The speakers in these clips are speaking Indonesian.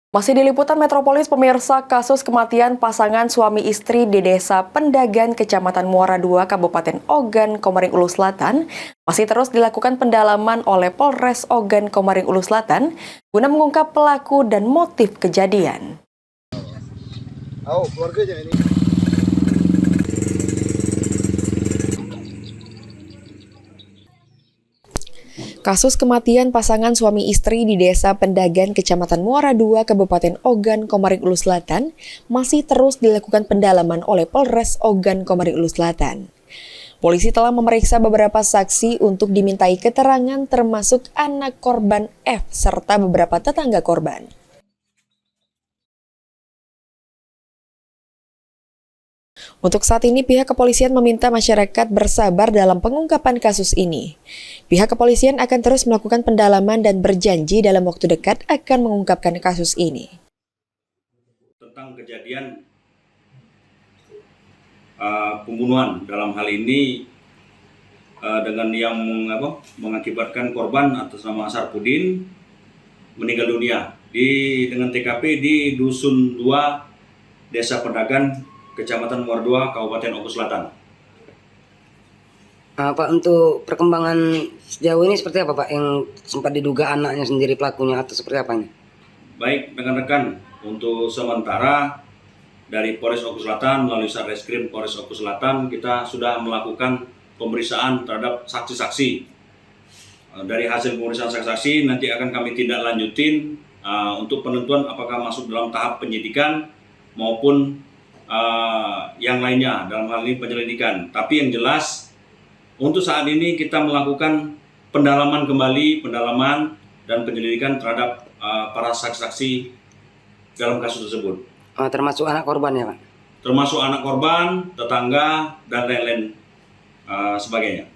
Masih di liputan Metropolis, pemirsa, kasus kematian pasangan suami istri di Desa Pendagan, Kecamatan Muara II, Kabupaten Ogan, Komering Ulu Selatan, masih terus dilakukan pendalaman oleh Polres Ogan, Komering Ulu Selatan, guna mengungkap pelaku dan motif kejadian. Keluarganya ini. Kasus kematian pasangan suami istri di Desa Pendagan, Kecamatan Muara II, Kabupaten Ogan, Komering Ulu Selatan, masih terus dilakukan pendalaman oleh Polres Ogan, Komering Ulu Selatan. Polisi telah memeriksa beberapa saksi untuk dimintai keterangan termasuk anak korban F serta beberapa tetangga korban. Untuk saat ini, pihak kepolisian meminta masyarakat bersabar dalam pengungkapan kasus ini. Pihak kepolisian akan terus melakukan pendalaman dan berjanji dalam waktu dekat akan mengungkapkan kasus ini. Tentang kejadian pembunuhan dalam hal ini dengan yang mengakibatkan korban atas nama Sarpudin meninggal dunia dengan TKP di Dusun 2, Desa Pendagan, Kecamatan Muara II, Kabupaten Ogan Selatan. Pak, untuk perkembangan sejauh ini seperti apa, Pak, yang sempat diduga anaknya sendiri pelakunya atau seperti apa ini? Baik, rekan-rekan, untuk sementara dari Polres Ogan Selatan melalui Satreskrim Polres Ogan Selatan kita sudah melakukan pemeriksaan terhadap saksi-saksi. Dari hasil pemeriksaan saksi-saksi nanti akan kami tindak lanjutin untuk penentuan apakah masuk dalam tahap penyidikan maupun yang lainnya dalam hal ini penyelidikan. Tapi yang jelas untuk saat ini kita melakukan pendalaman dan penyelidikan terhadap para saksi-saksi dalam kasus tersebut. Termasuk anak korban ya, Pak? Termasuk anak korban, tetangga, dan lain-lain sebagainya.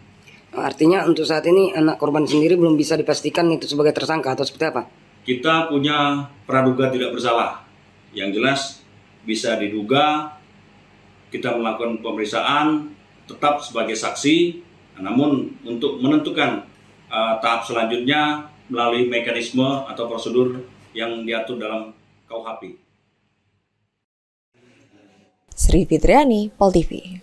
Artinya untuk saat ini anak korban sendiri belum bisa dipastikan itu sebagai tersangka atau seperti apa? Kita punya praduga tidak bersalah. Yang jelas bisa diduga, kita melakukan pemeriksaan tetap sebagai saksi, namun untuk menentukan tahap selanjutnya melalui mekanisme atau prosedur yang diatur dalam KUHP. Sri Fitriani, Pol TV.